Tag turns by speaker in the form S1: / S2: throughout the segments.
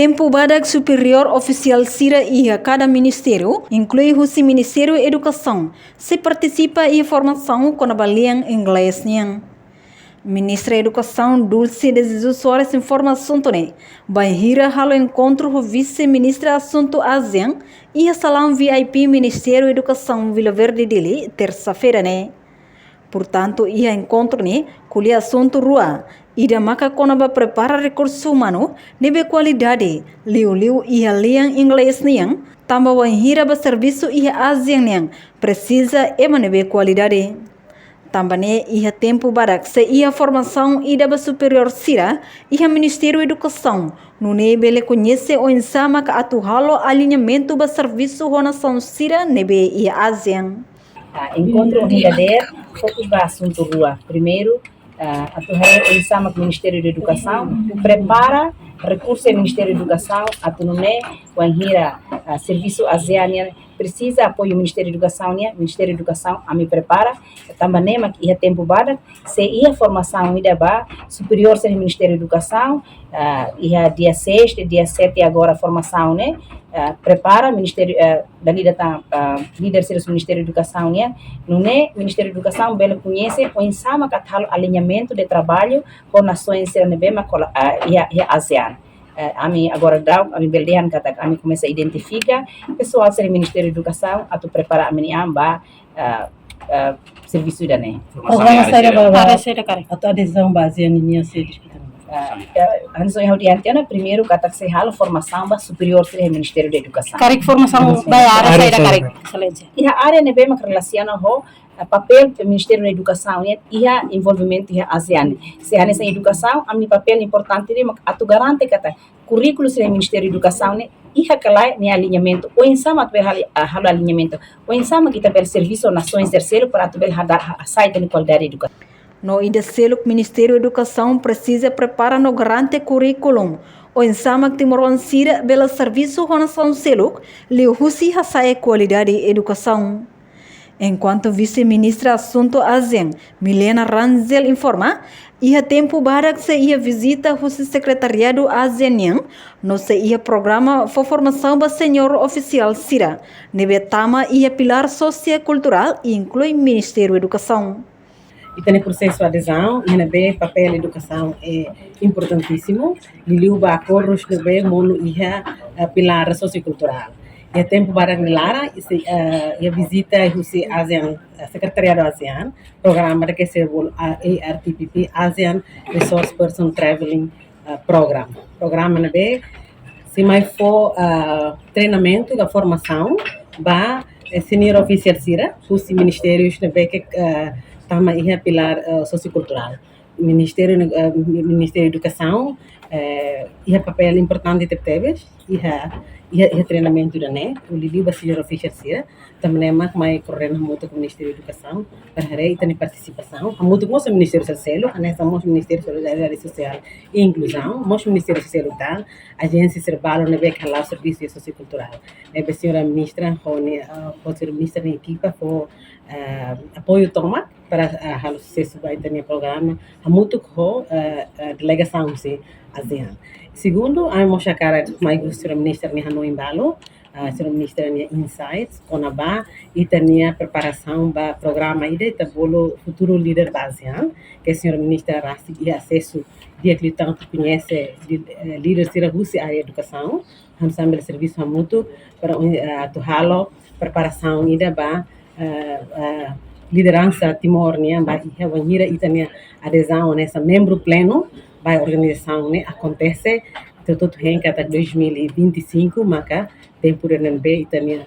S1: tempo badak superior oficial sira ia cada ministério, inclui o Ministério da Educação, se participa em formação com a baliang inglês niang. Ministra da Educação Dulce de Jesus Soares informação também. Bahira halo encontro o vice-ministra assunto ASEAN e a salão VIP Ministério da Educação Vila Verde dele terça-feira né. Portanto, ia encontro né, kuliah assunto rua. Ida maka konaba prepara recurso humano nebe qualidade liu ia liang inglês niang tambah wanhira ba serviço ia ASEAN niang precisa ema nebe qualidade. Também ia tempo barak se ia formação ida ba superior sira ia Ministério da Educação no nebe le conhece o insama ka atuhalo alinhamento ba serviço ho nação sira nebe ia ASEAN.
S2: Encontro verdadeiro, focus ba assunto rua. Primeiro, atuhalo insama com o Ministério da Educação prepara recurso do Ministério da Educação atunomé wanhira serviço ASEAN precisa apoio do Ministério da Educação né Ministério da Educação a me prepara também mak ia tempo bada se ia formação ida ba superior se Ministério da Educação ia dia 6 dia 7 agora formação né prepara Ministério dali data líder do Ministério da Educação né no né Ministério da Educação bela conhece o insama catálogo alinhamento de trabalho com nações seranebema ia ASEAN. Ami agora dá, ami beldehan kata, ami começa a identificar pessoal do Ministério da Educação a tu preparar a minha amba serviço da né.
S3: Programa saya kare. Atau adesão base ninya se discutir.
S2: Antes eu diante primeiro kata se halo formação ba superior do Ministério da Educação.
S3: Kare formação ba área saya kare. Excelente.
S2: E a área ne bem relaciona ho papel do Ministério da Educação e a envolvimento da ASEAN. Se a nessa educação, a minha papel importante é atu garante que a currículo do Ministério da Educação e a calai ne alinhamento o insama tu halo alinhamento o insama kita ber serviço nações terceiro para tu ber a site de qualidade educação.
S1: No ida selo Ministério da Educação precisa preparar no garante currículum o insama que timoron sira bela serviço ho nação selo liu husi hasai qualidade educação. Enquanto vice-ministra assunto ASEAN, Milena Ranzel informa, ia tempo barak se ia visita o secretariado ASEAN, no se ia programa for formação ba senhor oficial sira, nebe tama ia pilar sociocultural e inclui Ministério da Educação.
S3: E tem processo de adesão, e nebe papel da educação é importantíssimo, e liuba acordos nebe mono ia pilar sociocultural. E tempo para Lara e a visita o ASEAN, Secretariado ASEAN, programa que se chama ARTPP, ASEAN Resource Person Traveling Program. Programa né se mais for treinamento da formação, ba senior official sira, os ministérios né que tama ia pilar sociocultural. Ministério da Educação ia papel importante de teves ia treinamento da né o Lili Basileiro Official Sira também é mais correndo muito com o Ministério da Educação para rei tem participação muito com o Ministério Social né somos Ministério da Solidariedade Social e Inclusão nós Ministério Social tal agência Servalo né vai calar serviço sociocultural né a senhora ministra o senhor ministro da equipa for apoio toma para o sucesso vai ter programa muito com delegação se ASEAN. Segundo, a mostra cara mais o senhor ministro nem Hanoi embalo, o senhor ministro nem insights, com a ba e também preparação para programa e de bolo futuro líder da ASEAN, que o senhor ministro rasti e acesso de que tanto conhece líder sira Rússia a educação, han sambil serviço muito para atuhalo preparação e da ba liderança Timor né, ba e wanhira e também adesão nessa membro pleno a organização né acontece todo em até 2025 maka tempo de NB e também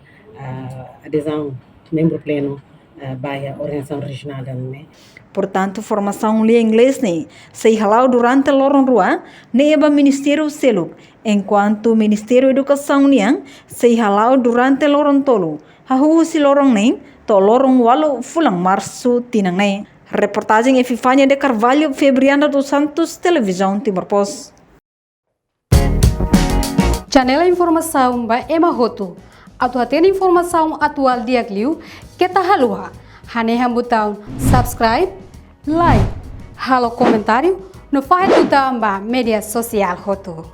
S3: adesão membro pleno a organização regional né.
S1: Portanto, formação li inglês ne se halau durante lorong rua ne eba Ministério Seluk, enquanto Ministério da Educação niang se halau durante lorong tolu. Hahu si lorong ne to lorong walu fulang março tinang ne. Reportagem Epifânia de Carvalho, Febriana dos Santos, Televisão Timor Post.
S4: Janela informação ba Emma Roto. Atuatena informação atual diagliu que tá halua. Haneha botão subscribe, like, halo comentário no faz botão ba media social Roto.